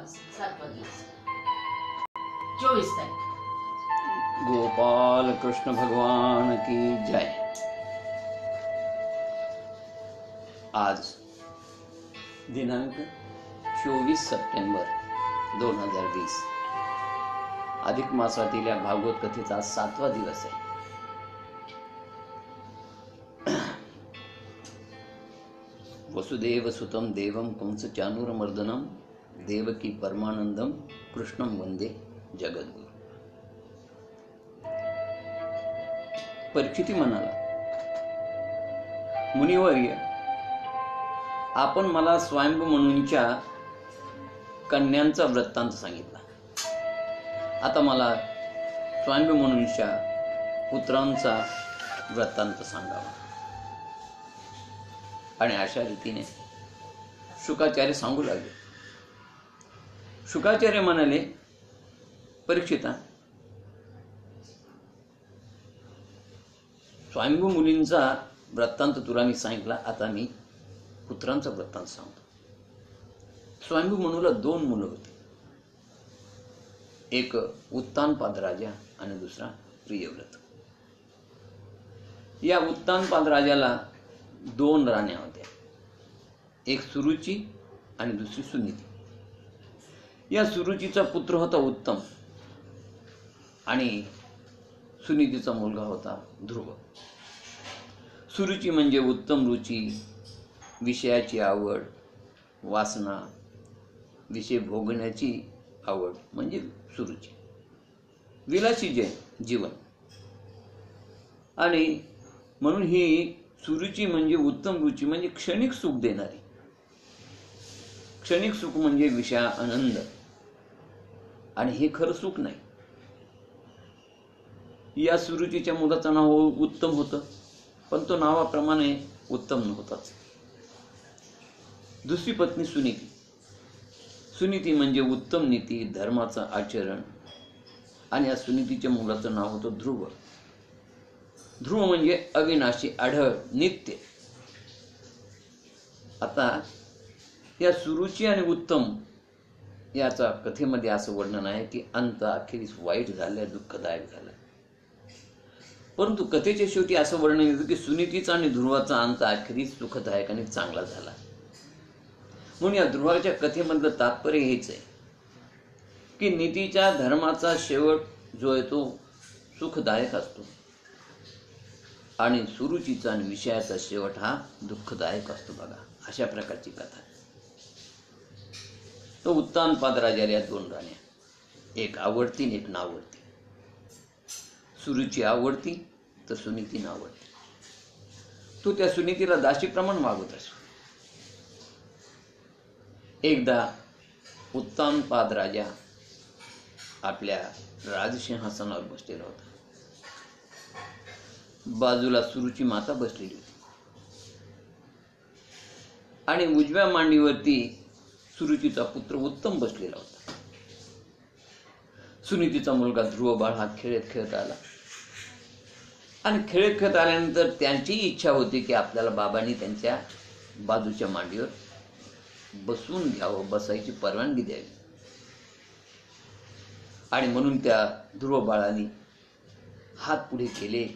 सातवा दिवस 24 तारीख। गोपाल कृष्ण भगवान की जय। आज दिनांक 24 सप्टेंबर 2020 अधिक मासातील या भागवत कथेचा 7वा दिवस आहे। वसुदेव सुतं देवं कंस चाणूरमर्दनं देवकी परमानंदम कृष्णं वंदे जगद्गुरु। परीक्षिती म्हणाला, मुनिवर्य, आपण मला स्वयंभू मनुंच्या कन्यांचा वृत्तांत सांगितला। आता मला स्वयंभू मनुंच्या पुत्रांचा वृत्तांत सांगावा। आणि अशा रीतीने शुकाचार्य सांगू लागले। शुकाचार्य म्हणाले, परीक्षिता, स्वयंभू मुलींचा वृत्तांत तुला मी सांगितला, आता मी पुत्रांचा वृत्तांत सांगतो। स्वयंभू मनुला 2 मुलं होती, एक उत्तानपाद राजा आणि दुसरा प्रियव्रत। या उत्तानपाद राजाला 2 राण्या होत्या, एक सुरुची आणि दुसरी सुनीती। या सुरुचीचा पुत्र होता उत्तम आणि सुनीतीचा मुलगा होता ध्रुव। सुरुची म्हणजे उत्तम रुची, विषयाची आवड, वासना, विषय भोगण्याची आवड म्हणजे सुरुची, विलासी जीवन। आणि म्हणून ही सुरुची म्हणजे उत्तम रुची म्हणजे क्षणिक सुख देणारी। क्षणिक सुख म्हणजे विषय आनंद, आणि हे खरं सुख नाही। या सुरुचीच्या मुलाचं नाव उत्तम होतं, पण तो नावाप्रमाणे उत्तम नव्हताच। दुसरी पत्नी सुनीती। सुनीती म्हणजे उत्तम नीती, धर्माचं आचरण, आणि या सुनीतीच्या मुलाचं नाव होतं ध्रुव। ध्रुव म्हणजे अविनाशी, अढळ, नित्य। आता या सुरुची आणि उत्तम याचा कथेमध्ये असं वर्णन आहे की अंत अखेरीस वाईट झालाय, दुःखदायक झालाय। परंतु कथेच्या शेवटी असं वर्णन येतं की सुनीतीचा आणि ध्रुवाचा अंत अखेरीस सुखदायक आणि चांगला झाला। म्हणून या ध्रुवाच्या कथेमधलं तात्पर्य हेच आहे की नीतीच्या, धर्माचा शेवट जो आहे तो सुखदायक असतो, आणि सुरुचीचा आणि विषयाचा शेवट हा दुःखदायक असतो। बघा, अशा प्रकारची कथा। तो उत्तानपाद राजाला या 2 राण्या, एक आवडती आणि एक नावडती। सुरुची आवडती तर सुनीती नावडती। तो त्या सुनीतीला दासीप्रमाणे वागवत असतो। एकदा उत्तानपाद राजा आपल्या राजसिंहासनावर बसलेला होता। बाजूला सुरुची माता बसलेली होती, आणि उजव्या मांडीवरती सुरुचीचा पुत्र उत्तम बसलेला होता। सुनीतीचा मुलगा ध्रुव बाळ हा खेळत खेळत आला, आणि खेळत खेळत आल्यानंतर त्यांची इच्छा होती की आपल्याला बाबांनी त्यांच्या बाजूच्या मांडीवर बसून घ्यावं, बसायची परवानगी द्यावी। आणि म्हणून त्या ध्रुव बाळाने हात पुढे केले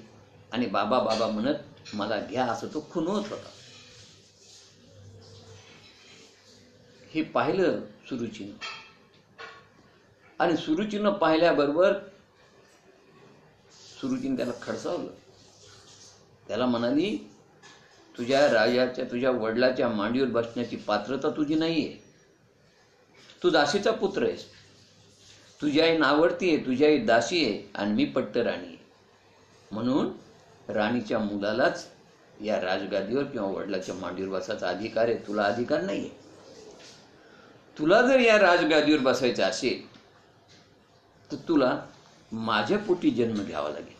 आणि बाबा बाबा म्हणत मला घ्या असं तो खुणवत होता। हे पाहिलं सुरुचीनं, आणि सुरुचीनं पाहिल्याबरोबर सुरुचीनं त्याला खडसावलं। त्याला म्हणाली, तुझ्या राजाच्या, तुझ्या वडिलाच्या मांडीवर बसण्याची पात्रता तुझी नाहीये। तू दासीचा पुत्र आहेस, तुझी आई नावडती आहे, तुझी आई दासी आहे, आणि मी पट्ट राणी आहे। म्हणून राणीच्या मुलालाच या राजगादीवर किंवा वडिलाच्या मांडीवर बसायचा अधिकार आहे, तुला अधिकार नाहीये। तुला जर या राजगादीवर बसायचं असेल तर तुला माझ्या पोटी जन्म घ्यावा लागेल,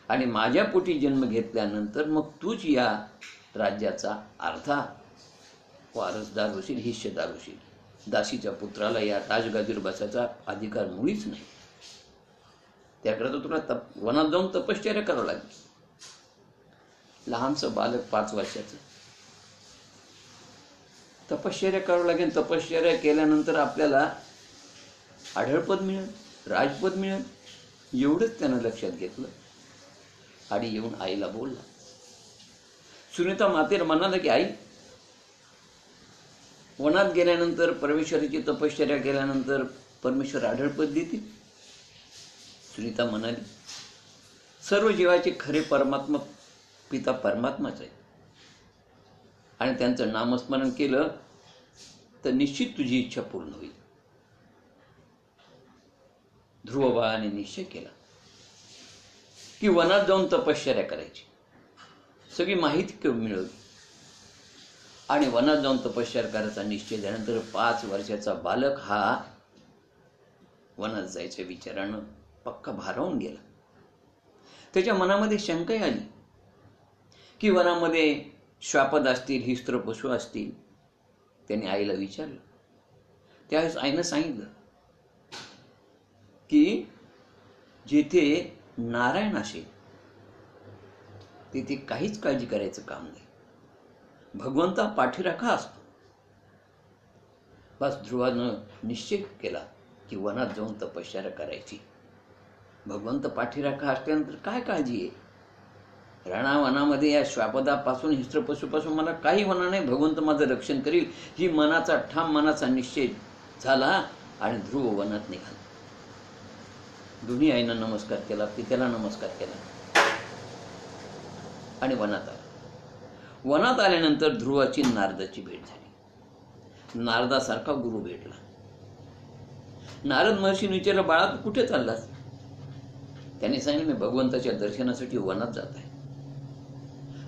आणि माझ्या पोटी जन्म घेतल्यानंतर मग तूच या राज्याचा अर्धा वारसदार होशील, हिस्सेदार होशील। दासीच्या पुत्राला या राजगादीवर बसायचा अधिकार मुळीच नाही। त्याकरता तुला वनात जाऊन तपश्चर्या करावं लागेल। लहानसं बालक 5 वर्षाचं तपश्चर्या करावं लागेल. तपश्चर्या केल्यानंतर आपल्याला आढळपद मिळेल, राजपद मिळेल, एवढंच त्यानं लक्षात घेतलं. आणि येऊन आईला बोलला. सुनीता मातेला म्हणाला की आई, वनात गेल्यानंतर परमेश्वराची तपश्चर्या केल्यानंतर परमेश्वर आढळपद देतील. सुनीता म्हणाली, सर्व जीवाचे खरे परमात्मा पिता परमात्माच आहे आणि त्यांचं नामस्मरण केलं तर निश्चित तुझी इच्छा पूर्ण होईल. ध्रुव बाळाने निश्चय केला की वनात जाऊन तपश्चर्या करायची. सगळी माहिती मिळवली आणि वनात जाऊन तपश्चर्या करायचा निश्चय झाल्यानंतर 5 वर्षाचा बालक हा वनात जायच्या विचारानं पक्का भारावून गेला. त्याच्या मनामध्ये शंकाही आली की वनामध्ये श्वापद असतील, हिस्त्र पशु असतील. त्याने आईला विचारलं. त्यावेळेस आईनं सांगितलं की जेथे नारायण असेल तिथे काहीच काळजी करायचं काम नाही. भगवंता पाठीराखा असतो. बस ध्रुवानं निश्चय केला की वनात जाऊन तपश्चर्या करायची. भगवंत पाठीराखा असल्यानंतर काय काळजी आहे? राणावनामध्ये या श्वापदापासून, हिस्त्रपशूपासून मला काही होणार नाही. भगवंत माझं रक्षण करील. ही मनाचा ठाम मनाचा निश्चय झाला आणि ध्रुव वनात निघाला. दोन्ही आईनं नमस्कार केला, पित्याला नमस्कार केला आणि वनात आला. वनात आल्यानंतर ध्रुवाची नारदाची भेट झाली. नारदासारखा गुरु भेटला. नारद महर्षीने विचारलं, बाळा तू कुठे चाललास? त्याने सांगितलं, मी भगवंताच्या दर्शनासाठी वनात जात आहे.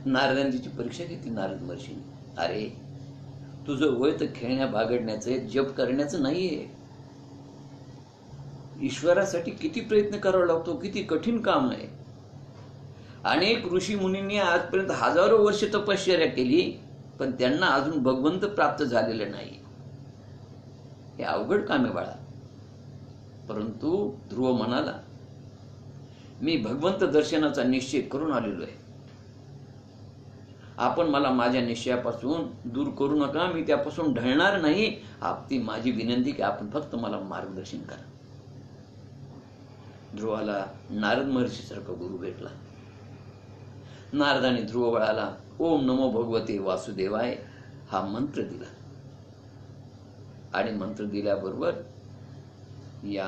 नारदाने तिची परीक्षा घेतली. नारद महर्षीने, अरे तुझं वय तर खेळण्या बागडण्याचं, जप करण्याचं नाहीये. ईश्वरासाठी किती प्रयत्न करावा लागतो, किती कठीण काम आहे. अनेक ऋषी मुनींनी आजपर्यंत हजारो वर्ष तपश्चर्या केली पण त्यांना अजून भगवंत प्राप्त झालेलं नाही. हे अवघड काम आहे बाळा. परंतु ध्रुव म्हणाला, मी भगवंत दर्शनाचा निश्चय करून आलेलो आहे. आपण मला माझ्या निश्चयापासून दूर करू नका. मी त्यापासून ढळणार नाही. आपली माझी विनंती की आपण फक्त मला मार्गदर्शन करा. ध्रुवाला नारद महर्षीसारखा गुरु भेटला. नारदाने ध्रुव बाळाला ओम नमो भगवते वासुदेवाय हा मंत्र दिला आणि मंत्र दिल्याबरोबर या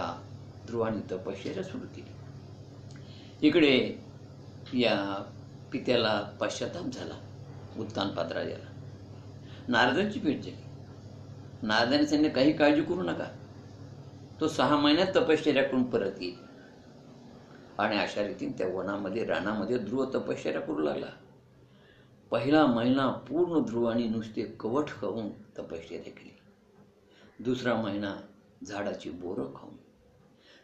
ध्रुवाने तपश्चर्या सुरू केली. इकडे या पित्याला पश्चाताप झाला. उत्तानपाद राजाला नारदांची भेट झाली. नारदाने सांगितले, काही काळजी करू नका. तो 6 महिन्यात तपश्चर्या करून परत येईल. आणि अशा रीतीने त्या वनामध्ये, रानामध्ये ध्रुव तपश्चर्या करू लागला. पहिला महिना पूर्ण ध्रुवाने नुसते कवठ खाऊन तपश्चर्या केली. दुसरा महिना झाडाची बोरं खाऊन,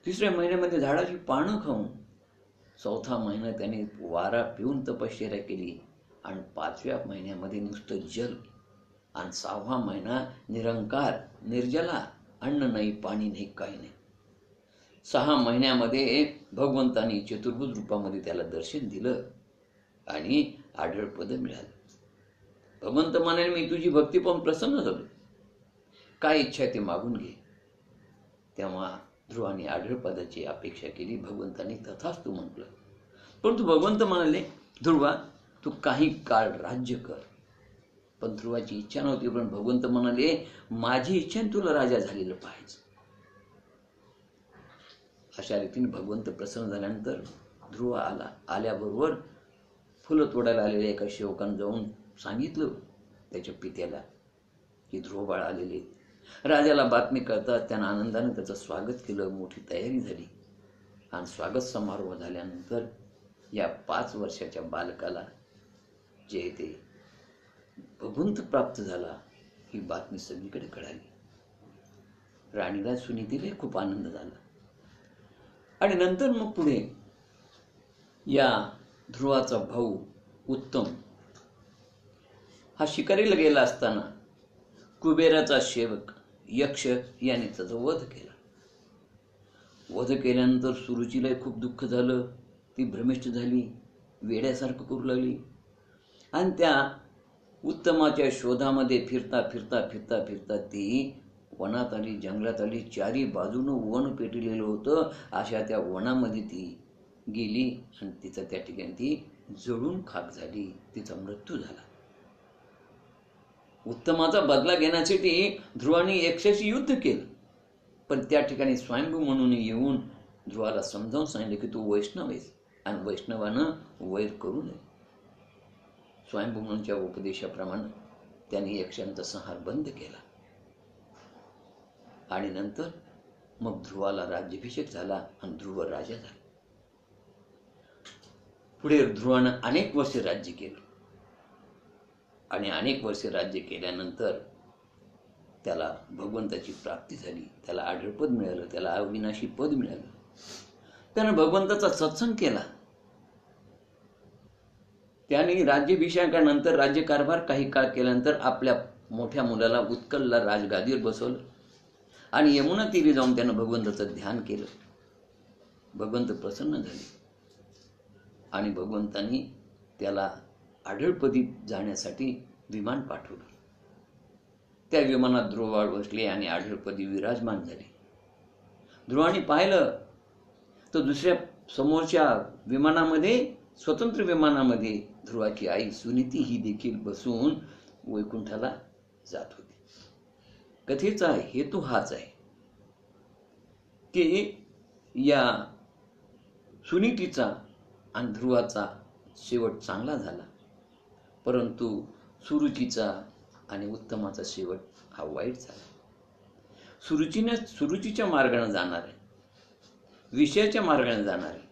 तिसऱ्या महिन्यामध्ये झाडाची पानं खाऊन, चौथा महिना त्याने वारा पिऊन तपश्चर्या केली आणि 5व्या महिन्यामध्ये नुसतं जल आणि 6वा महिना निरंकार, निर्जला, अन्न नाही, पाणी नाही, काही नाही. 6 महिन्यामध्ये भगवंतानी चतुर्भुज रूपामध्ये त्याला दर्शन दिलं आणि आढळपद मिळालं. भगवंत म्हणाले, मी तुझी भक्ती पाहून प्रसन्न झालो. काय इच्छा आहे ते मागून घे. तेव्हा ध्रुवाने आढळपदाची अपेक्षा केली. भगवंतानी तथास्तु म्हटलं. परंतु भगवंत म्हणाले, ध्रुवा तू काही काळ राज्य कर. पण ध्रुवाची इच्छा नव्हती. पण भगवंत म्हणाले, माझी इच्छा तुला राजा झालेलं पाहिजे. अशा रीतीने भगवंत प्रसन्न झाल्यानंतर ध्रुव आला. आल्याबरोबर फुलं तोडायला आलेल्या एका सेवकानं जाऊन सांगितलं त्याच्या पित्याला की ध्रुव बाळ आलेले. राजाला बातमी कळतात. त्यानं आनंदाने त्याचं स्वागत केलं. मोठी तयारी झाली आणि स्वागत समारोह झाल्यानंतर या 5 वर्षाच्या बालकाला जे ते भगवंत प्राप्त झाला ही बातमी सगळीकडे कळाली. राणीला, सुनीतीला खूप आनंद झाला. आणि नंतर मग पुढे या ध्रुवाचा भाऊ उत्तम हा शिकारीला गेला असताना कुबेराचा सेवक यक्ष याने त्याचा वध केला. वध केल्यानंतर सुरुचीला खूप दुःख झालं. ती भ्रमिष्ठ झाली, वेड्यासारखं करू लागली आणि त्या उत्तमाच्या शोधामध्ये फिरता फिरता फिरता फिरता ती वनात आली, जंगलात आली. चारी बाजूनं वन पेटलेलं होतं. अशा त्या वनामध्ये ती गेली आणि तिचं त्या ठिकाणी ती जळून खाक झाली. तिचा मृत्यू झाला. उत्तमाचा बदला घेण्यासाठी ध्रुवाने यक्षाशी युद्ध केलं, पण त्या ठिकाणी स्वयंभू म्हणून येऊन ध्रुवाला समजावून सांगितलं की तू वैष्णव आहेस आणि वैष्णवानं वैर करू नये. स्वयंभू म्हणूनच्या उपदेशाप्रमाणे त्याने यक्षांचा संहार बंद केला आणि नंतर मग ध्रुवाला राज्याभिषेक झाला आणि ध्रुव राजा झाला. पुढे ध्रुवानं अनेक वर्षे राज्य केलं आणि अनेक वर्षे राज्य केल्यानंतर त्याला भगवंताची प्राप्ती झाली. त्याला आढळपद मिळालं, त्याला अविनाशी पद मिळालं. त्यानं भगवंताचा सत्संग केला. त्याने राज्याभिषेकानंतर राज्यकारभार काही काळ केल्यानंतर आपल्या मोठ्या मुलाला उत्कलला राजगादीवर बसवलं आणि यमुना तीरी जाऊन त्यानं भगवंताचं ध्यान केलं. भगवंत प्रसन्न झाले आणि भगवंतांनी त्याला आढळपदी जाण्यासाठी विमान पाठवलं. त्या विमानात ध्रुवबाळ बसले आणि आढळपदी विराजमान झाले. ध्रुवाने पाहिलं तर दुसऱ्या समोरच्या विमानामध्ये, स्वतंत्र विमानामध्ये ध्रुवाची आई सुनीती ही देखील बसून वैकुंठाला जात होती. कथेचा हेतू हाच आहे की या सुनीतीचा आणि ध्रुवाचा शेवट चांगला झाला, परंतु सुरुचीचा आणि उत्तमाचा शेवट हा वाईट झाला. सुरुचीच्या मार्गाने जाणारे, विषयाच्या मार्गाने जाणारे,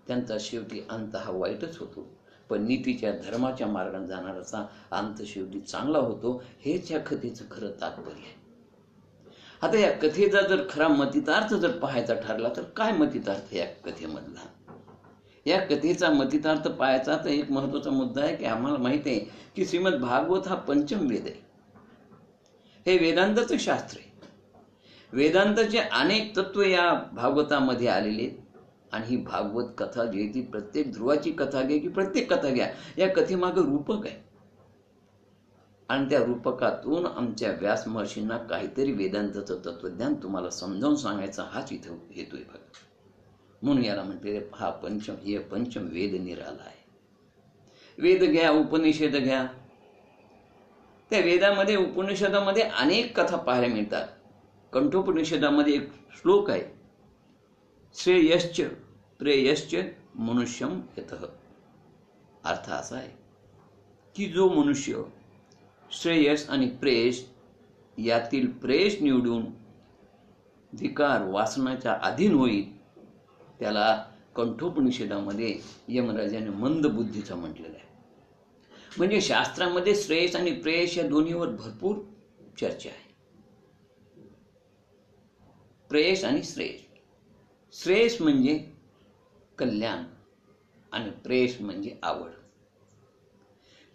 त्यांचा शेवटी अंत हा वाईटच होतो, पण नीतीच्या धर्माच्या मार्गाने जाणाराचा अंत शेवटी चांगला होतो. हेच या कथेचं खरं तात्पर्य आहे. आता या कथेचा जर खरा मतितार्थ जर पाहायचा ठरला तर काय मतितार्थ या कथेमधला? या कथेचा मतितार्थ पाहायचा तर एक महत्वाचा मुद्दा आहे की आम्हाला माहिती आहे की श्रीमद भागवत हा पंचम वेद आहे. हे वेदांताचं शास्त्र आहे. वेदांताचे अनेक तत्व या भागवतामध्ये आलेले आहेत आणि ही भागवत कथा जी आहे ती प्रत्येक ध्रुवाची कथा घ्या की प्रत्येक कथा घ्या, या कथेमागं रूपक आहे आणि त्या रूपकातून आमच्या व्यास महर्षींना काहीतरी वेदांताचं तत्वज्ञान तुम्हाला समजावून सांगायचा हाच इथं हेतू आहे. बघा, म्हणून याला म्हटले हा पंचम वेद निराला आहे. वेद घ्या, उपनिषद घ्या. त्या वेदामध्ये, उपनिषदामध्ये अनेक कथा पाहायला मिळतात. कंठोपनिषदामध्ये एक श्लोक आहे, श्रेयश्च प्रेयश्च मनुष्यम यतः. अर्थ असा आहे की जो मनुष्य श्रेयस आणि प्रेयस यातील प्रेयस निवडून विकार वासनाच्या अधीन होईल त्याला कंठोपनिषदामध्ये यमराजाने मंद बुद्धीचा म्हटलेला आहे. म्हणजे शास्त्रामध्ये श्रेयस आणि प्रेयस या दोन्हीवर भरपूर चर्चा आहे. प्रेयस आणि श्रेयस. श्रेयस म्हणजे कल्याण आणि प्रेयस म्हणजे आवड.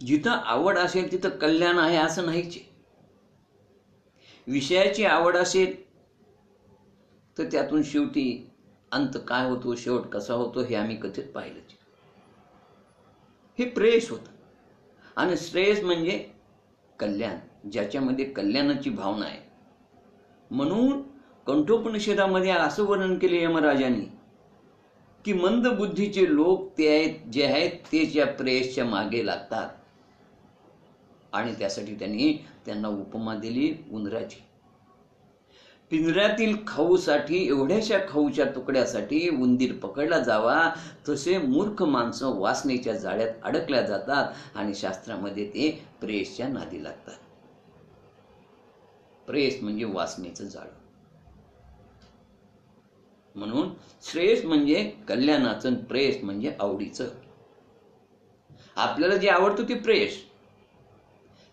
जिथं आवड असेल तिथं कल्याण आहे असं नाहीच. विषयाची आवड असेल तर त्यातून शेवटी अंत काय होतो, शेवट कसा होतो हे आम्ही कथेत पाहिलंच. हे प्रेयस होतं. आणि श्रेयस म्हणजे कल्याण, ज्याच्यामध्ये कल्याणाची भावना आहे. म्हणून कंठोपनिषदामध्ये असं वर्णन केले यमराजांनी की मंद बुद्धीचे लोक ते आहेत जे आहेत तेच या प्रेयसच्या मागे लागतात आणि त्यासाठी त्यांना उपमा दिली उंदराची. पिंजऱ्यातील खाऊसाठी, एवढ्याशा खाऊच्या तुकड्यासाठी उंदीर पकडला जावा, तसे मूर्ख माणसं वासनेच्या जाळ्यात अडकल्या जातात आणि शास्त्रामध्ये ते प्रेयसच्या नादी लागतात. प्रेयस म्हणजे वासनेचं जाळ. म्हणून श्रेयस म्हणजे कल्याणाचं, प्रेयस म्हणजे आवडीचं. आपल्याला जे आवडतं ते प्रेयस,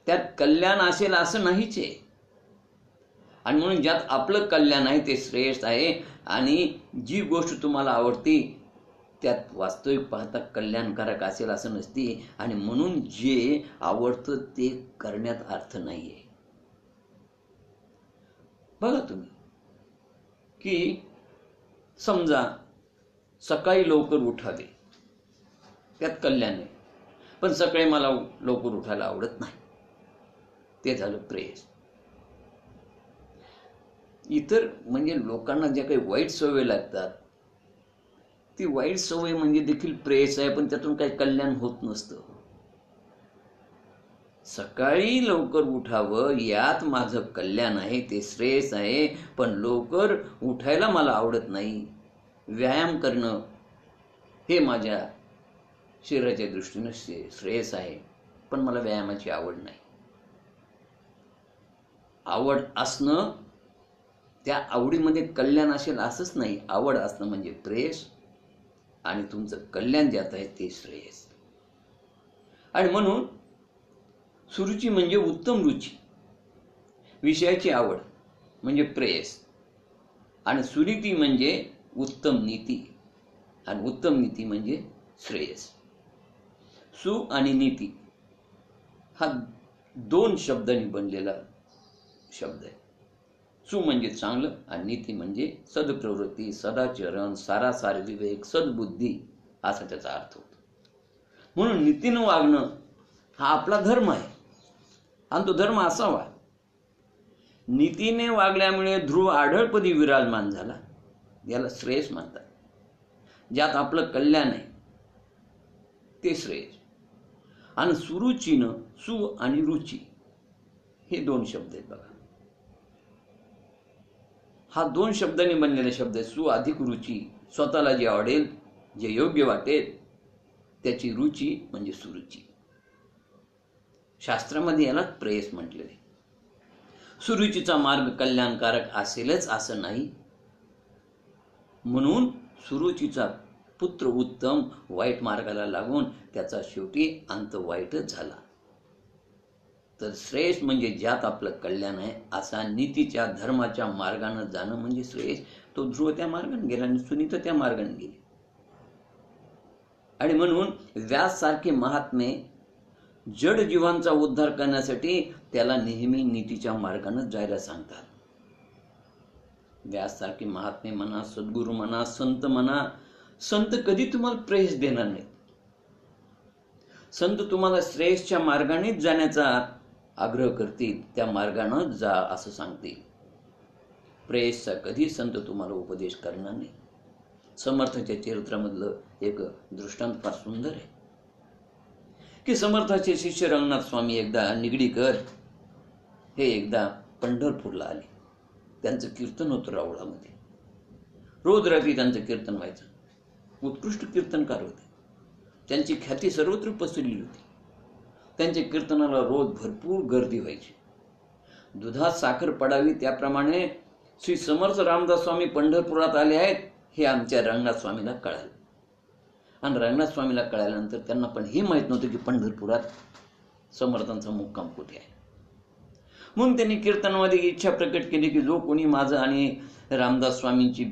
त्यात कल्याण असेल असं नाहीच आहे. आणि म्हणून ज्यात आपलं कल्याण आहे ते श्रेयस आहे आणि जी गोष्ट तुम्हाला आवडते त्यात वास्तविक पाहता कल्याणकारक असेल असं नसते. आणि म्हणून जे आवडतं ते करण्यात अर्थ नाहीये. बघा तुम्ही की समजा सकाळी लवकर उठावे, त्यात कल्याण आहे, पण सकाळी मला लवकर उठायला आवडत नाही. ते झालं प्रेयस. इतर म्हणजे लोकांना ज्या काही वाईट सवय लागतात, ती वाईट सवय म्हणजे देखील प्रेयस आहे, पण त्यातून काही कल्याण होत नसतं. सकाळी लवकर उठावं यात माझं कल्याण आहे, ते श्रेयस आहे, पण लवकर उठायला मला आवडत नाही. व्यायाम करणं हे माझ्या शरीराच्या दृष्टीनं श्रेयस आहे, पण मला व्यायामाची आवड नाही. आवड असणं, त्या आवडीमध्ये कल्याण असेल असंच नाही. आवड असणं म्हणजे प्रेयस, आणि तुमचं कल्याण ज्यात आहे ते श्रेयस. आणि म्हणून सुरुची म्हणजे उत्तम रुची, विषयाची आवड म्हणजे प्रेयस, आणि सुनीती म्हणजे उत्तम नीती, आणि उत्तम नीती म्हणजे श्रेयस. सु आणि नीती हा 2 शब्दांनी बनलेला शब्द आहे. सु म्हणजे चांगलं, आणि नीती म्हणजे सदप्रवृत्ती, सदाचरण, सारासार विवेक, सद्बुद्धी असा त्याचा अर्थ होतो. म्हणून नीतीनं वागणं हा आपला धर्म आहे, आणि तो धर्म असावा. नीतीने वागल्यामुळे ध्रुव आढळपदी विराजमान झाला, याला श्रेयस म्हणतात. ज्यात आपलं कल्याण आहे ते श्रेयस. आणि सुरुचीनं, सु आणि रुची हे 2 शब्द आहेत बघा. हा 2 शब्दांनी बनलेला शब्द आहे. सु अधिक रुची, स्वतःला जे आवडेल, जे योग्य वाटेल त्याची रुची म्हणजे सुरुची. शास्त्रामध्ये याला प्रेयस म्हटलेले. सुरुचीचा मार्ग कल्याणकारक असेलच असं नाही, म्हणून सुरुचीचा पुत्र उत्तम वाईट मार्गाला लागून त्याचा शेवटी अंत वाईटच झाला. तर श्रेयस म्हणजे ज्यात आपलं कल्याण आहे असा नीतीच्या धर्माच्या मार्गाने जाणं म्हणजे श्रेयस. तो ध्रुव त्या मार्गाने गेला आणि सुनीता त्या मार्गाने गेली. आणि म्हणून व्यास सारखे महात्मे जड जीवांचा उद्धार करण्यासाठी त्याला नेहमी नीतीच्या मार्गाने जायला सांगतात. व्यास सारखे महात्मे म्हणा, सद्गुरू म्हणा, संत म्हणा. संत कधी तुम्हाला प्रेयस देणार नाहीत. संत तुम्हाला श्रेयसच्या मार्गानेच जाण्याचा आग्रह करतील, त्या मार्गाने जा असं सांगतील. प्रेयसचा कधी संत तुम्हाला उपदेश करणार नाही. समर्थाच्या चरित्रामधलं एक दृष्टांत फार सुंदर आहे की समर्थाचे शिष्य रंगनाथ स्वामी एकदा निगडीकर हे एकदा पंढरपूरला आले. त्यांचं कीर्तन होतं रावळामध्ये. रोज रात्री त्यांचं कीर्तन व्हायचं. उत्कृष्ट कीर्तनकार होते. त्यांची ख्याती सर्वत्र पसरली होती. त्यांच्या कीर्तनाला रोज भरपूर गर्दी व्हायची. दुधात साखर पडावी त्याप्रमाणे श्री समर्थ रामदास स्वामी पंढरपुरात आले आहेत हे आमच्या रंगनाथ स्वामीला कळालं. आणि रंगनाथ स्वामीला कळाल्यानंतर त्यांना पण हे माहीत नव्हतं की पंढरपुरात समर्थांचा मुक्काम कुठे आहे. म्हणून त्यांनी कीर्तनामध्ये इच्छा प्रकट केली की जो कोणी माझं आणि रामदास स्वामींची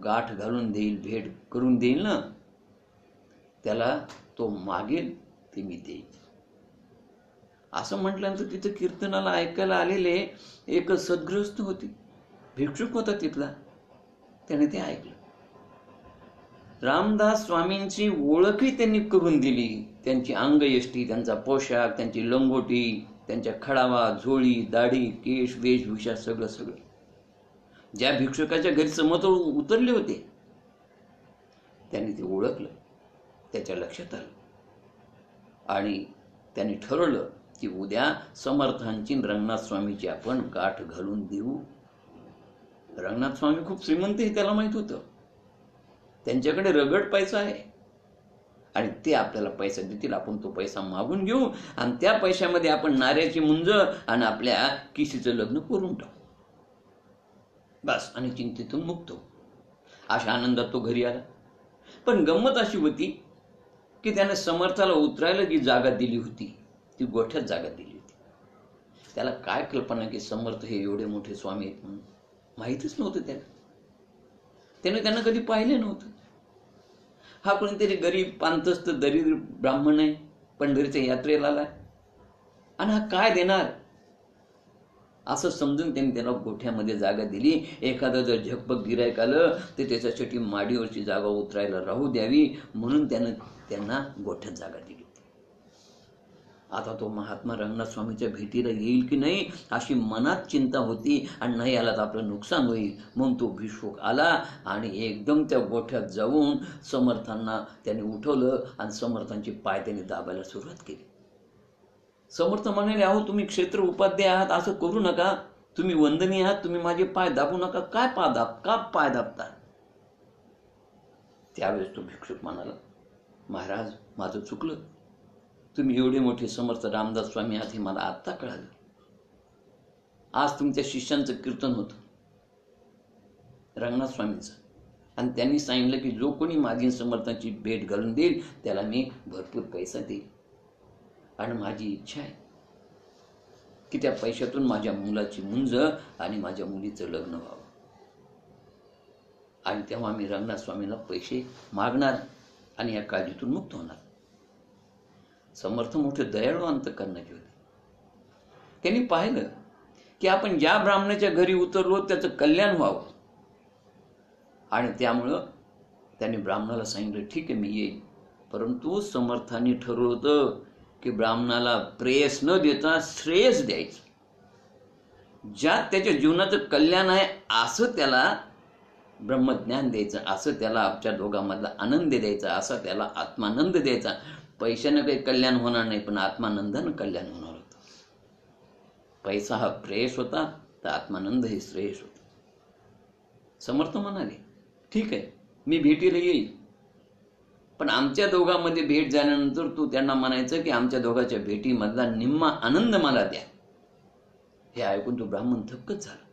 गाठ घालून देईल, भेट करून देईल ना, त्याला तो मागेल ते मी देईल. असं म्हटल्यानंतर तिथं कीर्तनाला ऐकायला आलेले एक सद्गृहस्थ होते, भिक्षुक होता तिथला. त्याने ते ऐकलं. रामदास स्वामींची ओळखही त्यांनी करून दिली. त्यांची अंगयष्टी, त्यांचा पोशाख, त्यांची लंगोटी, त्यांच्या खडावा, झोळी, दाढी, केश, वेशभूषा सगळं सगळं. ज्या भिक्षुकाच्या घरी समोर उतरले होते त्यांनी ते ओळखलं. त्याच्या लक्षात आलं आणि त्यांनी ठरवलं की उद्या समर्थांची रंगनाथ स्वामीची आपण गाठ घालून देऊ. रंगनाथ स्वामी खूप श्रीमंत हे त्याला माहित होतं. त्यांच्याकडे रगड पैसा आहे आणि ते आपल्याला पैसा देतील. आपण तो पैसा मागून घेऊ आणि त्या पैशामध्ये आपण नाऱ्याची मुंज आणि आपल्या किशीचं लग्न करून टाकू बस, आणि चिंतेतून मुक्त हो. अशा आनंदात तो घरी आला. पण गंमत अशी होती की त्याने समर्थाला उतरायला जी जागा दिली होती ती गोठ्यात जागा दिली होती. त्याला काय कल्पना की समर्थ हे एवढे मोठे स्वामी आहेत म्हणून माहीतच नव्हतं त्याने त्यांना कधी पाहिलं नव्हतं. हा कोणीतरी गरीब पांतस्थ दरिद्र ब्राह्मण आहे, पंढरीच्या यात्रेला आलाय आणि हा काय देणार असं समजून त्यांनी त्याला गोठ्यामध्ये जागा दिली. एखादं जर झकपक गिरायक आलं तर त्याच्यासाठी माडीवरची जागा उतरायला राहू द्यावी म्हणून त्यानं त्यांना गोठ्यात जागा दिली. आता तो महात्मा रंगनाथ स्वामीच्या भेटीला येईल की नाही अशी मनात चिंता होती, आणि नाही आला तर आपलं नुकसान होईल. म्हणून तो भिक्षुक आला आणि एकदम त्या गोठ्यात जाऊन समर्थांना त्याने उठवलं आणि समर्थांचे पाय त्याने दाबायला सुरुवात केली. समर्थ म्हणाले, अहो तुम्ही क्षेत्र उपाध्ये आहात, असं करू नका, तुम्ही वंदनीय आहात, तुम्ही माझे पाय दाबू नका, का पाय दाबता? त्यावेळेस तो भिक्षुक म्हणाला, महाराज माझं चुकलं, तुम्ही एवढे मोठे समर्थ रामदास स्वामी आहात हे मला आत्ता कळालं. आज तुमच्या शिष्यांचं कीर्तन होतं रंगनाथ स्वामींचं, आणि त्यांनी सांगितलं की जो कोणी माझी समर्थांची भेट घालून देईल त्याला मी भरपूर पैसा देईल, आणि माझी इच्छा आहे की त्या पैशातून माझ्या मुलाची मुंज आणि माझ्या मुलीचं लग्न व्हावं. आणि तेव्हा आम्ही रंगनाथ स्वामीला पैसे मागणार आणि या काळजीतून मुक्त होणार. समर्थ मोठे दयाळू अंतकरणाचे होते. त्यांनी पाहिलं की आपण ज्या ब्राह्मणाच्या घरी उतरलो त्याचं कल्याण व्हावं, आणि त्यामुळं त्यांनी ब्राह्मणाला सांगितलं, ठीक आहे मी येईन. परंतु समर्थांनी ठरवलं होतं की ब्राह्मणाला प्रेयस न देता श्रेयस द्यायचं. ज्यात त्याच्या जीवनाचं कल्याण आहे असं त्याला ब्रह्मज्ञान द्यायचं, असं त्याला आमच्या दोघांमधला आनंद द्यायचा, असा त्याला आत्मानंद द्यायचा. पैशानं काही कल्याण होणार नाही, पण आत्मानंदानं कल्याण होणार होतं. पैसा हा प्रेयस होता, तर आत्मानंद हे श्रेयस होता. समर्थ म्हणाले, ठीक आहे मी भेटीला येईल, पण आमच्या दोघांमध्ये भेट झाल्यानंतर तू त्यांना म्हणायचं की आमच्या दोघांच्या भेटीमधला निम्मा आनंद मला द्या. हे ऐकून तो ब्राह्मण थक्कच झाला.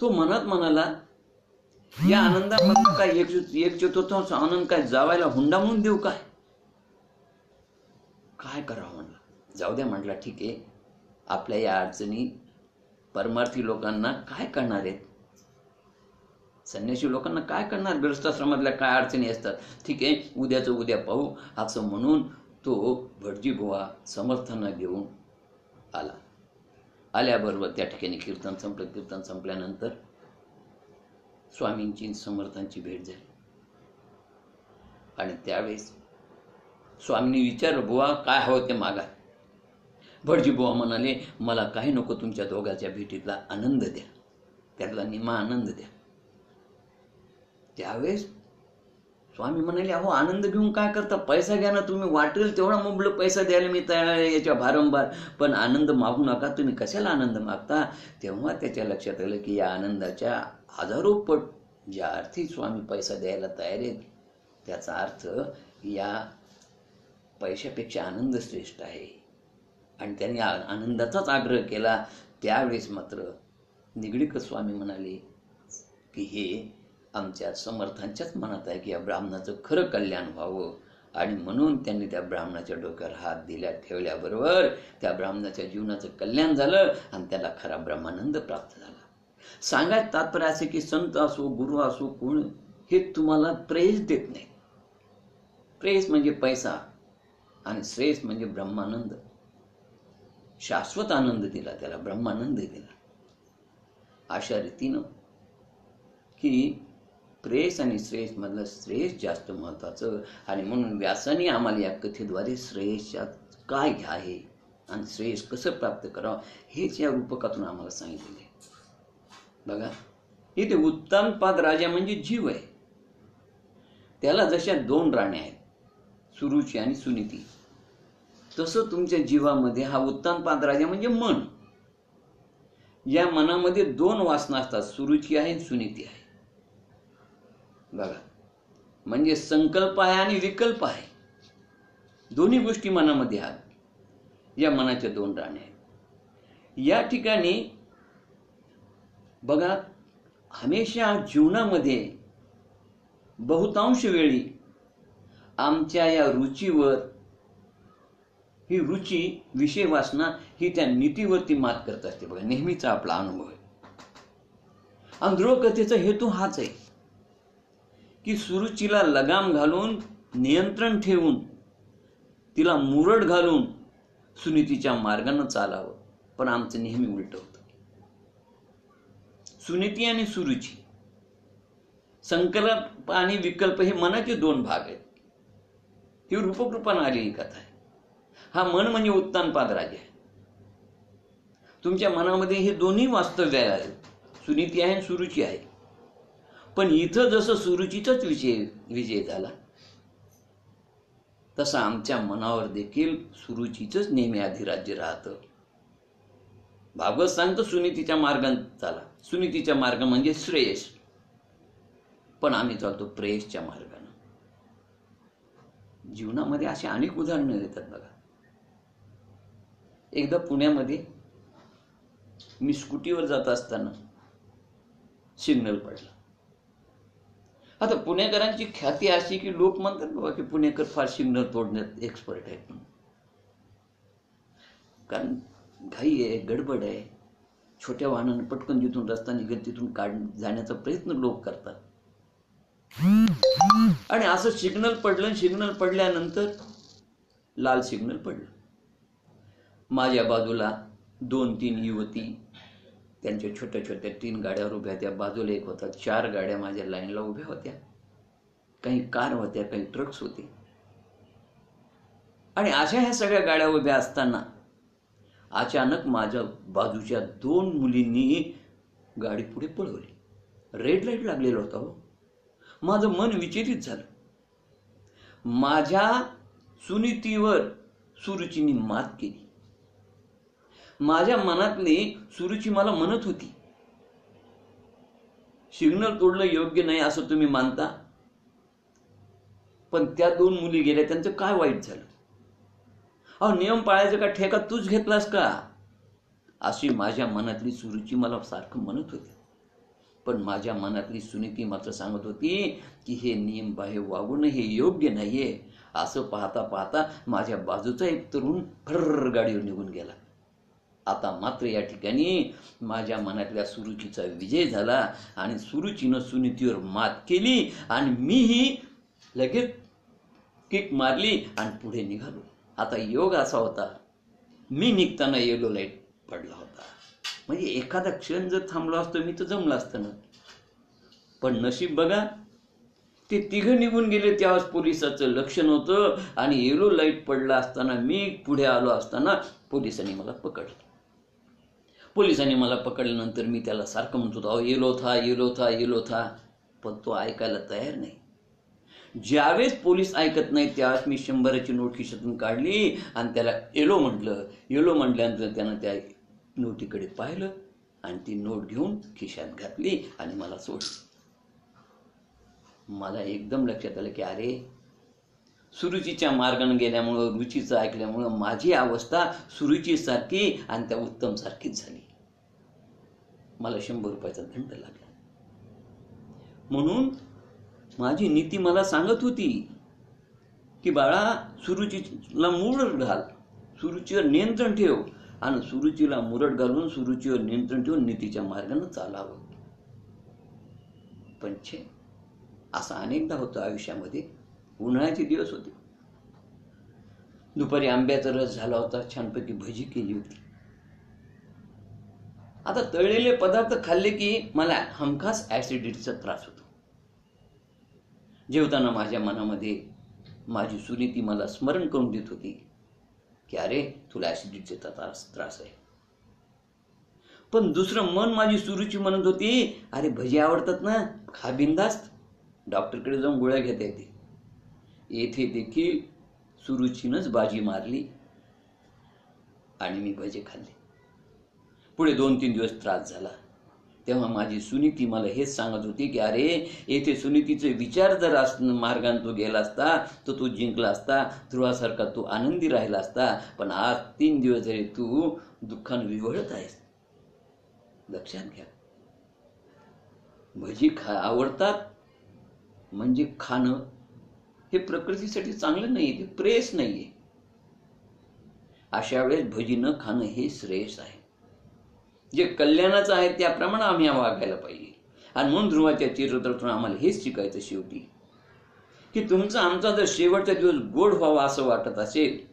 तो मनात म्हणाला, या आनंदामधला काय एक चतुर्थांश आनंद काय जावायला हुंडा म्हणून देऊ काय करावं म्हणलं. जाऊ द्या म्हटला, ठीक आहे आपल्या या अडचणी परमार्थी लोकांना काय करणार आहेत, संन्यासी लोकांना काय करणार, गृहस्थाश्रमातल्या काय अडचणी असतात, ठीक आहे उद्याचं उद्या पाहू, असं म्हणून तो भटजी बुवा समर्थांना घेऊन आला. आल्याबरोबर त्या ठिकाणी कीर्तन संपलं. कीर्तन संपल्यानंतर स्वामींची समर्थांची भेट झाली, आणि त्यावेळेस स्वामींनी विचारलं, बुवा काय हवं ते मागा. भटजी बुवा म्हणाले, मला काही नको, तुमच्या दोघांच्या भेटीतला आनंद द्या, त्यातला निम्मा आनंद द्या. त्यावेळेस स्वामी म्हणाले, अहो आनंद घेऊन काय करता, पैसा घ्या ना, तुम्ही वाटेल तेवढा मुबलक पैसा द्यायला मी तयार आहे याच्या भारंभार, पण आनंद मागू नका, तुम्ही कशाला आनंद मागता. तेव्हा त्याच्या लक्षात आलं की या आनंदाच्या हजारो पट ज्या अर्थी स्वामी पैसा द्यायला तयार आहेत, त्याचा अर्थ या पैशापेक्षा आनंद श्रेष्ठ आहे. आणि त्यांनी आनंदाचाच आग्रह केला. त्यावेळेस मात्र निगडीकर स्वामी म्हणाले की हे आमच्या समर्थांच्याच मनात आहे की या ब्राह्मणाचं खरं कल्याण व्हावं, आणि म्हणून त्यांनी त्या ब्राह्मणाच्या डोक्यावर हात ठेवल्याबरोबर त्या ब्राह्मणाच्या जीवनाचं कल्याण झालं आणि त्याला खरा ब्रह्मानंद प्राप्त झाला. सांगायचं तात्पर्य असे की संत असो गुरु असो कोण हे तुम्हाला प्रेस देत नाही. प्रेस म्हणजे पैसा आणि श्रेयस म्हणजे ब्रह्मानंद, शाश्वत आनंद दिला त्याला, ब्रह्मानंद दिला. अशा रीतीनं की प्रेस आणि श्रेयस मधलं श्रेयस जास्त महत्वाचं, आणि म्हणून व्यासाने आम्हाला या कथेद्वारे श्रेयसात काय घ्या आहे आणि श्रेयस कसं प्राप्त करावं हेच या रूपकातून आम्हाला सांगितलेले. बघा इथे उत्तानपाद राजा म्हणजे जीव आहे. त्याला जशा दोन राण्या आहेत, सुरुची आणि सुनीती, तसं तुमच्या जीवामध्ये हा उत्तानपाद राजा म्हणजे मन. या मनामध्ये दोन वासना असतात, सुरुची आहे सुनीती आहे. बघा म्हणजे संकल्प आहे आणि विकल्प आहे, दोन्ही गोष्टी मनामध्ये आहेत. या मनाच्या दोन राण्या आहेत. या ठिकाणी बघा हमेशा जीवनामध्ये बहुतांश वेळी आमच्या या रुचीवर, ही रुची विषय वासना ही त्या नीतीवरती मात करत असते. बघा नेहमीचा आपला अनुभव आहे. आणि ध्रुवकथेचा हेतू हाच आहे की सुरुचीला लगाम घालून, नियंत्रण ठेवून, तिला मुरड घालून सुनीतीच्या मार्गाने चालावं. पण आमचं नेहमी उलट होतं. सुनीती आणि सुरुची, संकल्प आणि विकल्प हे मनाचे दोन भाग आहेत. ही रूपकृपाने आलेली कथा आहे. हा मन म्हणजे उत्तानपाद राजा आहे. तुमच्या मनामध्ये हे दोन्ही वास्तव्य आहे, सुनीती आहे आणि सुरुची आहे. पण इथं जसं सुरुचीचाच विजय झाला, तसं आमच्या मनावर देखील सुरुचीच नेहमी अधिराज्य राहतं. भागवत सांगतो सुनीतीच्या मार्गाने चाला. सुनीतीच्या मार्ग म्हणजे श्रेयस, पण आम्ही चालतो प्रेयसच्या मार्गाने. जीवनामध्ये अशी अनेक उदाहरणं येतात बघा. एकदा पुण्यामध्ये मी स्कूटीवर जात असताना सिग्नल पडला. आता पुणेकरांची ख्याती अशी की लोक म्हणतात बाबा की पुणेकर फार सिग्नल तोडण्यात एक्सपर्ट आहेत म्हणून. कारण घाई आहे, गडबड आहे, छोट्या वाहनाने पटकन जिथून रस्ता निघेल तिथून जाण्याचा प्रयत्न लोक करतात. आणि असं सिग्नल पडलं. सिग्नल पडल्यानंतर लाल सिग्नल पडलं. माझ्या बाजूला 2-3 युवती त्यांच्या छोट्या छोट्या 3 गाड्यावर उभ्या होत्या. बाजूला एक होता. 4 गाड्या माझ्या लाईनला उभ्या होत्या. काही कार होत्या, काही ट्रक्स होते. आणि अशा ह्या सगळ्या गाड्या उभ्या असताना अचानक माझ्या बाजूच्या 2 मुलींनी गाडी पुढे पळवली. रेड लाईट लागलेला होता हो. माझं मन विचलित झालं. माझ्या सुनीतीवर सुरुचीने मात केली. माझ्या मनातली सुरुची मला म्हणत होती, सिग्नल तोडलं योग्य नाही असं तुम्ही मानता, पण त्या 2 मुली गेल्या, त्यांचं काय वाईट झालं? अहो, नियम पाळायचा का ठेका तूच घेतलास का? अशी माझ्या मनातली सुरुची मला सारखं म्हणत होती. पण माझ्या मनातली सुनीती मात्र सांगत होती की हे नियमबाह्य वागणं हे योग्य नाहीये. असं पाहता पाहता माझ्या बाजूचा एक तरुण फर्र गाडीवर निघून गेला. आता मात्र या ठिकाणी माझ्या मनातल्या सुरुचीचा विजय झाला आणि सुरुचीनं सुनीतीवर मात केली आणि मीही लगेच किक मारली आणि पुढे निघालो. आता योग असा होता, मी निघताना येलो लाईट पडला होता. म्हणजे एखादा क्षण जर थांबलो असतो मी तर जमलं असतं ना. पण नशीब बघा, ते 3 निघून गेले. त्यावेळेस पोलिसाचं लक्ष नव्हतं आणि येलो लाईट पडला असताना मी पुढे आलो असताना पोलिसांनी मला पकडलं. पोलिसांनी मला पकडल्यानंतर मी त्याला सारखं म्हणत होतो, अहो येलो था. पण तो ऐकायला तयार नाही. ज्यावेळेस पोलीस ऐकत नाही त्यावेळेस मी 100ची नोट खिशातून काढली आणि त्याला येलो म्हटलं. येलो म्हटल्यानंतर त्यानं त्या नोटीकडे पाहिलं आणि ती नोट घेऊन खिशात घातली आणि मला सोडली. मला एकदम लक्षात आलं की अरे, सुरुचीच्या मार्गाने गेल्यामुळं, रुचीचं ऐकल्यामुळं माझी अवस्था सुरुचीसारखी आणि त्या उत्तम सारखीच झाली. मला 100 रुपयाचा दंड लागला. म्हणून माझी नीती मला सांगत होती की बाळा, सुरुचीला मुरड घाल, सुरुचीवर नियंत्रण ठेव आणि सुरुचीला मुरड घालून सुरुचीवर नियंत्रण ठेवून नीतीच्या मार्गाने चालावं. पण असं अनेकदा होतं आयुष्यामध्ये. उन्हाळ्याचे दिवस होते. दुपारी आंब्याचा रस झाला होता, छानपैकी भजी केली होती. आता तळलेले पदार्थ खाल्ले की मला हमखास ऍसिडिटीचा त्रास होतो. जेवताना माझ्या मनामध्ये माझी सुनीती मला स्मरण करून देत होती की अरे, तुला ऍसिडिटीचा त्रास आहे. पण दुसरं मन, माझी सुरुची म्हणत होती, अरे भजी आवडतात ना, खा बिंदास्त, डॉक्टरकडे जाऊन गोळ्या घेता येते. येथे देखील सुरुचीनंच बाजी मारली आणि मी भजे खाल्ले. पुढे 2-3 दिवस त्रास झाला. तेव्हा माझी सुनीती मला हेच सांगत होती की अरे, येथे सुनीतीचे विचार जर मार्गाने तू गेला असता तर तू जिंकला असता, ध्रुवासारखा तू आनंदी राहिला असता. पण आज 3 दिवस जरी तू दुःखाने विव्हळत आहेस. लक्षात घ्या, भजी आवडतात म्हणजे खाणं हे प्रकृतीसाठी चांगलं नाहीये, ते प्रेयस नाहीये. अशा वेळेस भजी न खाणं हे श्रेयस आहे. जे कल्याणाचं आहे त्याप्रमाणे आम्ही वागायला पाहिजे. आणि म्हणून ध्रुवाच्या चरित्रातून आम्हाला हेच शिकायचं शेवटी की तुमचा आमचा जर शेवटचा दिवस गोड व्हावा असं वाटत असेल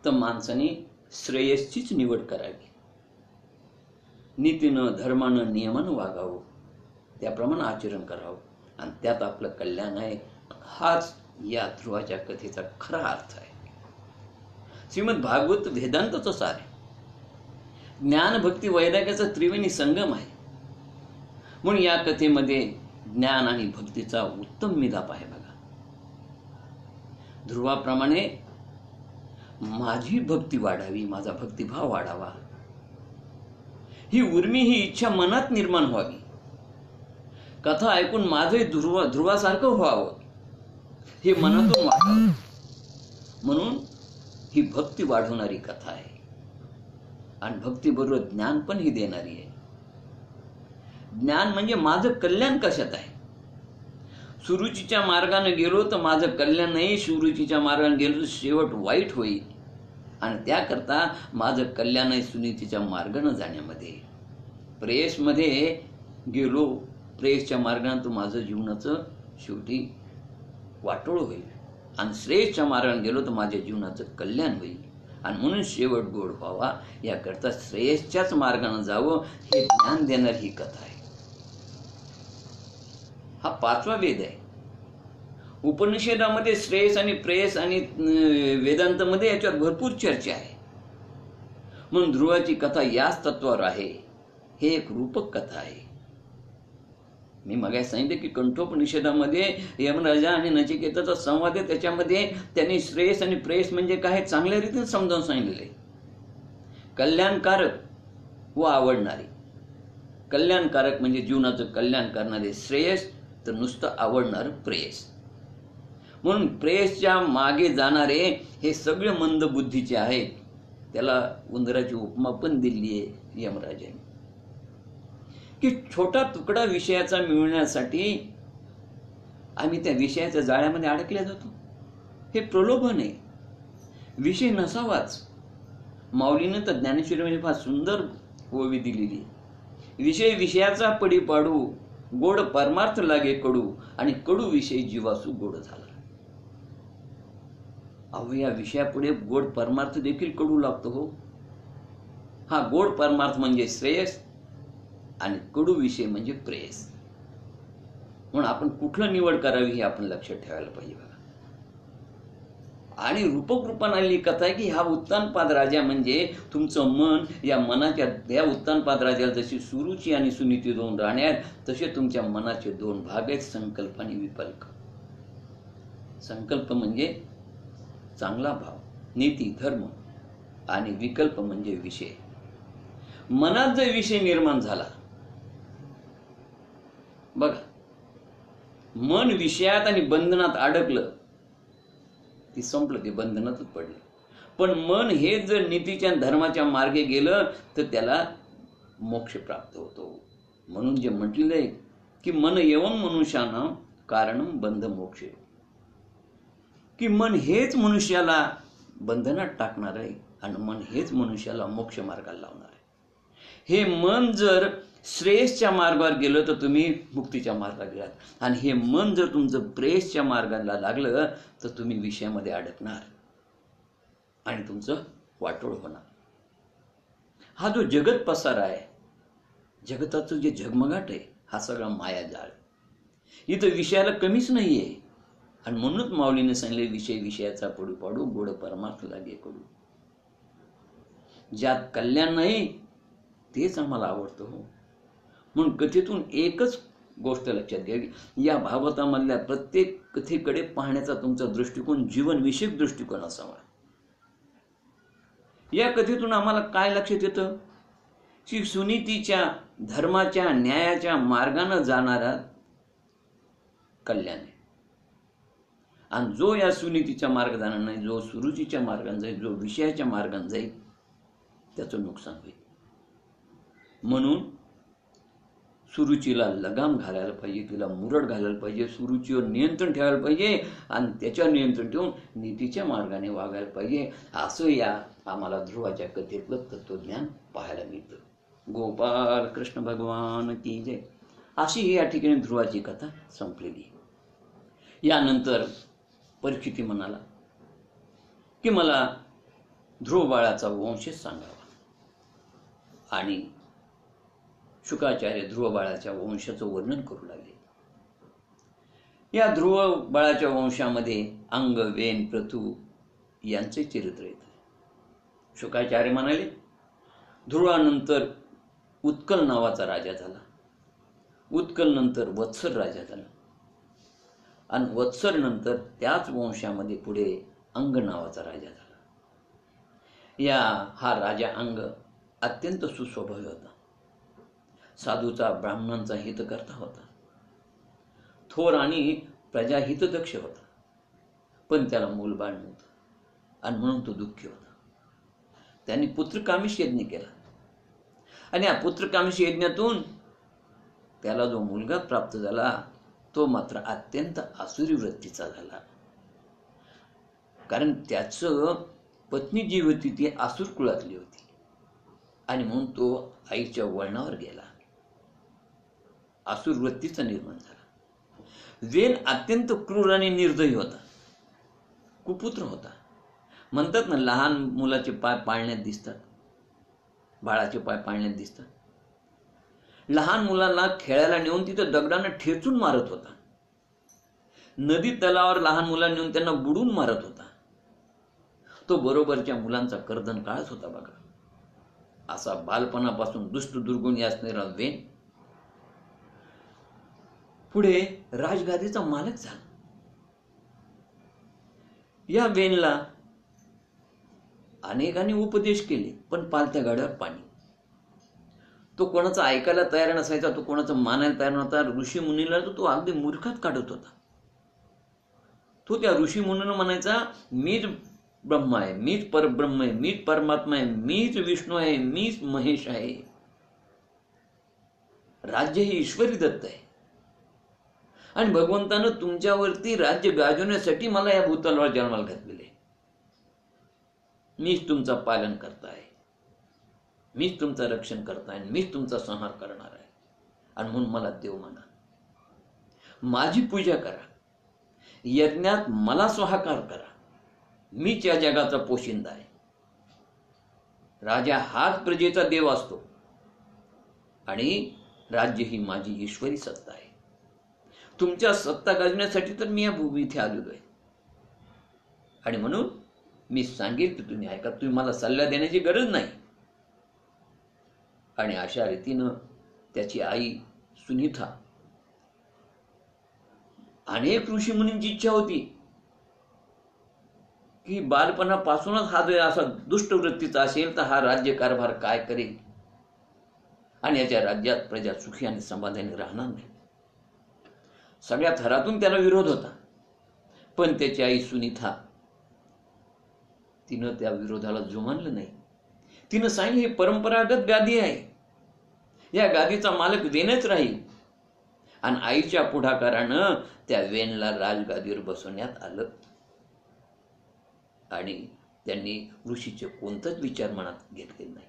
तर माणसाने श्रेयसचीच निवड करावी. नीतीनं, धर्मानं, नियमानं वागावं, त्याप्रमाणे आचरण करावं आणि त्यात आपलं कल्याण आहे. हाच या ध्रुवाच्या कथेचा खरा अर्थ आहे. श्रीमद भागवत वेदांताचं सार आहे. ज्ञान भक्ती वैराग्याचा त्रिवेणी संगम आहे. म्हणून या कथेमध्ये ज्ञान आणि भक्तीचा उत्तम मिलाप आहे. बघा, ध्रुवाप्रमाणे माझी भक्ती वाढावी, माझा भक्तिभाव वाढावा, ही उर्मी, ही इच्छा मनात निर्माण व्हावी. कथा ऐकून माझे ध्रुवासारखं व्हावं, हे मनातून वाढावं. म्हणून ही भक्ती वाढवणारी कथा आहे आणि भक्तीबरोबर ज्ञान पण ही देणारी आहे. ज्ञान म्हणजे माझं कल्याण कशात आहे. सुरुचीच्या मार्गाने गेलो तर माझं कल्याण नाही, सुरुचीच्या मार्गाने गेलो तर शेवट वाईट होईल. आणि त्याकरता माझं कल्याण आहे सुनीतीच्या मार्गाने जाण्यामध्ये. प्रेयसमध्ये गेलो, प्रेयसच्या मार्गाने तर माझं जीवनाचं शेवटी वाटोळ होईल. आणि श्रेयसच्या मार्गाने गेलो तर माझ्या जीवनाचं कल्याण होईल. आणि म्हणून शेवट गोड व्हावा याकरता श्रेयसच्याच मार्गाने जावं, हे ज्ञान देणारी ही कथा आहे. हा 5वा वेद आहे. उपनिषदामध्ये श्रेयस आणि प्रेयस आणि वेदांतामध्ये याच्यावर भरपूर चर्चा आहे. म्हणून ध्रुवाची कथा याच तत्वावर आहे. हे एक रूपक कथा आहे. मी मगाशी सांगितलं की कंठोपनिषदामध्ये यमराजा आणि नचिकेताचा संवाद आहे. त्याच्यामध्ये त्यांनी श्रेयस आणि प्रेयस म्हणजे काय चांगल्या रीतीने समजावून सांगितलेले. कल्याणकारक व आवडणारे. कल्याणकारक म्हणजे जीवनाचं कल्याण करणारे श्रेयस, तर नुसतं आवडणार प्रेयस. म्हणून प्रेयसच्या मागे जाणारे हे सगळे मंद बुद्धीचे आहेत. त्याला उंदराची उपमा पण दिली आहे यमराजाने, की छोटा तुकडा विषयाचा मिळवण्यासाठी आम्ही त्या विषयाच्या जाळ्यामध्ये अडकल्या जातो. हे प्रलोभन आहे. विषय नसावाच. माऊलीनं तर ज्ञानेश्वरीमध्ये फार सुंदर ओवी दिलेली. विषय विषयाचा पडी पाडू, गोड परमार्थ लागे कडू, आणि कडू विषय जीवासू गोड झाला. अहो, या विषयापुढे गोड परमार्थ देखील कडू लागतो. हो, हा गोड परमार्थ म्हणजे श्रेयस आणि कडू विषय म्हणजे प्रेयस. म्हणून आपण कुठलं निवड करावी हे आपण लक्षात ठेवायला पाहिजे. बघा, आणि रूपक रूपाने आलेली कथा आहे की हा उत्तानपाद राजा म्हणजे तुमचं मन. या मनाच्या, या उत्तानपाद राजाला जशी सुरुची आणि सुनीती 2 राहण्या आहेत, तसे तुमच्या मनाचे 2 भाग आहेत, संकल्प आणि विकल्प. संकल्प म्हणजे चांगला भाव, नीती, धर्म, आणि विकल्प म्हणजे विषय. मनात जर विषय निर्माण झाला, बघा, मन विषयात आणि बंधनात अडकलं ती संपलं, ते बंधनातच पडलं. पण मन हे जर नीतीच्या धर्माच्या मार्गे गेलं तर त्याला मोक्ष प्राप्त होतो. म्हणून जे म्हटलेलं आहे की मन एवं मनुष्यानं कारणं बंध मोक्ष, की मन हेच मनुष्याला बंधनात टाकणार आहे आणि मन हेच मनुष्याला मोक्ष मार्गाला लावणार आहे. हे मन जर श्रेयसच्या मार्गावर गेलं तर तुम्ही मुक्तीच्या मार्गाला गेलात, आणि हे मन जर तुमचं प्रेयसच्या मार्गाला लागलं तर तुम्ही विषयामध्ये अडकणार आणि तुमचं वाटोळ होणार. हा जो जगत पसार आहे, जगताचं जे झगमगाट आहे, हा सगळा मायाजाळ. इथं विषयाला कमीच नाहीये. आणि म्हणूनच माऊलीने सांगितले, विषय विषयाचा पडू पाडू, गोड परमार्थ लागे कडू. ज्यात कल्याण नाही तेच आम्हाला आवडतं. हो, म्हणून कथेतून एकच गोष्ट लक्षात घ्यावी, या भागवतामधल्या प्रत्येक कथेकडे पाहण्याचा तुमचा दृष्टिकोन जीवनविषयक दृष्टिकोन असावा. या कथेतून आम्हाला काय लक्षात येतं की सुनीतीच्या, धर्माच्या, न्यायाच्या मार्गाने जाणारा कल्याण आहे, आणि जो या सुनीतीच्या मार्गाने जाणार नाही, जो सुरुचीच्या मार्गाने जाईल, जो विषयाच्या मार्गाने जाईल, त्याचं नुकसान होईल. म्हणून सुरुचीला लगाम घालायला पाहिजे, तिला मुरड घालायला पाहिजे, सुरुचीवर नियंत्रण ठेवायला पाहिजे, आणि त्याच्यावर नियंत्रण ठेवून नीतीच्या मार्गाने वागायला पाहिजे. असं या आम्हाला ध्रुवाच्या कथेतलं तत्वज्ञान पाहायला मिळतं. गोपाल कृष्ण भगवान की जय. अशी ही या ठिकाणी ध्रुवाची कथा संपलेली. यानंतर परीक्षिती म्हणाला की मला ध्रुव बाळाचा वंश सांगावा, आणि शुकाचार्य ध्रुव बाळाच्या वंशाचं वर्णन करू लागले. या ध्रुव बाळाच्या वंशामध्ये अंग, वेन, प्रथु यांचे चरित्र येतं. शुकाचार्य म्हणाले ध्रुवानंतर उत्कल नावाचा राजा झाला, उत्कल नंतर वत्सर राजा झाला, आणि वत्सर नंतर त्याच वंशामध्ये पुढे अंग नावाचा राजा झाला. हा राजा अंग अत्यंत सुस्वभावी होता, साधूचा ब्राह्मणांचा हितकर्ता होता, थोर आणि प्रजाहितदक्ष होता. पण त्याला मूलबाळ नव्हतं आणि म्हणून तो दुःखी होता. त्यांनी पुत्रकामेश यज्ञ केला आणि या पुत्रकामेश यज्ञातून त्याला जो मुलगा प्राप्त झाला तो मात्र अत्यंत आसुरी वृत्तीचा झाला. कारण त्याचं पत्नी जी होती ती आसुर कुळातली होती आणि म्हणून तो आईच्या वळणावर गेला, आसुर वृत्तीचा निर्माण झाला. वेन अत्यंत क्रूर आणि निर्दयी होता, कुपुत्र होता. म्हणतात ना, लहान मुलाचे पाय पाळण्यात दिसतात, बाळाचे पाय पाळण्यात दिसतात. लहान मुलांना खेळायला नेऊन तिथं दगडानं ठेचून मारत होता, नदी तलावावर लहान मुलांना नेऊन त्यांना बुडून मारत होता. तो बरोबरच्या मुलांचा कर्दन काळच होता बघा. असा बालपणापासून दुष्ट दुर्गुणी असणारा वेन पुढे राजगादीचा मालक झाला. या वेनला अनेकांनी उपदेश केले पण पालत्या गाड्यावर पाणी. तो कोणाचा ऐकायला तयार नसायचा, तो कोणाचं मानायला तयार नव्हता. ऋषी मुनीला तो अगदी मूर्खात काढत होता. तो त्या ऋषी मुनीला म्हणायचा, मीच ब्रह्मा आहे, मीच परब्रह्म आहे, मीच परमात्मा आहे, मीच विष्णू आहे, मीच महेश आहे. राज्य हे ईश्वरी दत्त आहे आणि भगवंतानं तुमच्यावरती राज्य गाजवण्यासाठी मला या भूतलावर जन्माला घातलेले. मीच तुमचा पालन करताय, मीच तुमचं रक्षण करताय, मीच तुमचा संहार करणार आहे. आणि म्हणून मला देव माना, माझी पूजा करा, यज्ञात मला स्वाहाकार करा. मीच या जगाचा पोशिंदा आहे. राजा हाच प्रजेचा देव असतो आणि राज्य ही माझी ईश्वरी सत्ता आहे. तुमच्या सत्ता गाजवण्यासाठी तर मी या भूमी इथे आलेलो आहे आणि म्हणून मी सांगेल की तुम्ही ऐका. तुम्ही मला सल्ला देण्याची गरज नाही. आणि अशा रीतीनं त्याची आई सुनीता, अनेक ऋषीमुनींची इच्छा होती की बालपणापासूनच हा जो असा दुष्ट वृत्तीचा असेल तर हा राज्य कारभार काय करेल आणि याच्या राज्यात प्रजा सुखी आणि समाधानी राहणार नाही. सगळ्या थरातून त्याला विरोध होता. पण त्याची आई सुनीता, तिनं त्या विरोधाला जुमानलं नाही. तिनं सांगितलं, ही परंपरागत गादी आहे, या गादीचा मालक वेनच राहील. आणि आईच्या पुढाकारानं त्या वेनला राजगादीवर बसवण्यात आलं आणि त्यांनी ऋषीचे कोणताच विचार मनात घेतले नाही.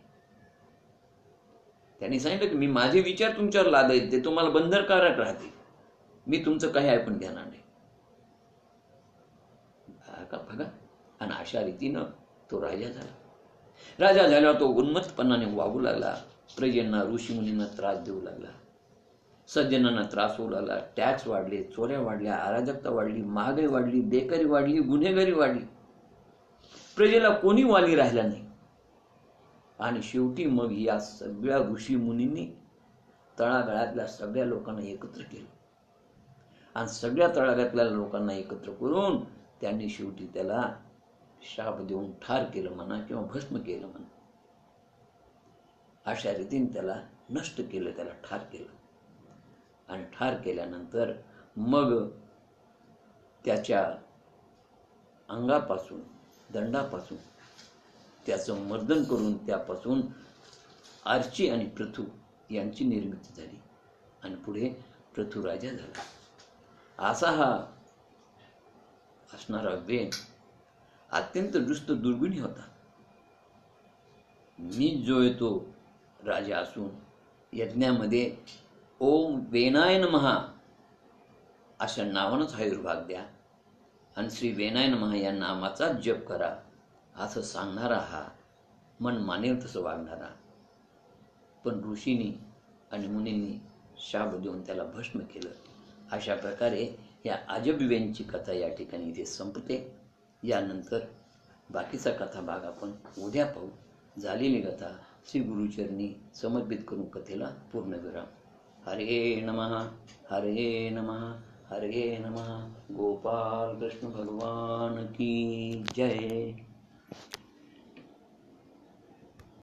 त्यांनी सांगितलं की मी माझे विचार तुमच्यावर लादेल, ते तुम्हाला बंधनकारक राहतील, मी तुमचं काही ऐकून घेणार नाही. का बघा. आणि अशा रीतीनं तो राजा झाला. राजा झाल्यावर तो उन्मत्तपणाने वागू लागला, प्रजेंना ऋषीमुनींना त्रास देऊ लागला, सज्जनांना त्रास होऊ लागला. टॅक्स वाढले, चोऱ्या वाढल्या, अराजकता वाढली, महागाई वाढली, बेकारी वाढली, गुन्हेगारी वाढली. प्रजेला कोणी वाली राहिला नाही. आणि शेवटी मग या सगळ्या ऋषी मुनींनी तळागाळातल्या सगळ्या लोकांना एकत्र केलं आणि सगळ्या तळागाळातल्या लोकांना एकत्र करून त्यांनी शेवटी त्याला शाप देऊन ठार केलं म्हणा किंवा भस्म केलं म्हणा. अशा रीतीने त्याला नष्ट केलं, त्याला ठार केलं. आणि ठार केल्यानंतर मग त्याच्या अंगापासून, दंडापासून त्याचं मर्दन करून त्यापासून आर्ची आणि पृथू यांची निर्मिती झाली आणि पुढे पृथू राजा झाला. असा हा असणारा वेन अत्यंत दुष्ट दुर्गुणी होता. मी जो येतो राजा असून यज्ञामध्ये ओम वेनाय नमः अशा नावानंच आयुर्भाग द्या आणि श्री वेनाय नमः या नामाचा जप करा असं सांगणारा हा, मन मानेल तसं वागणारा. पण ऋषींनी आणि मुनींनी शाप देऊन त्याला भस्म केलं. अशा प्रकारे या अजब वेनची कथा या ठिकाणी इथे संपते. यानंतर बाकीचा कथा भाग आपण उद्या पाहू. झालेली कथा श्री गुरुचरणी समर्पित करून कथेला पूर्णविराम. हरे नमः, हरे नमः, हरे नमः. गोपाल कृष्ण भगवान की जय.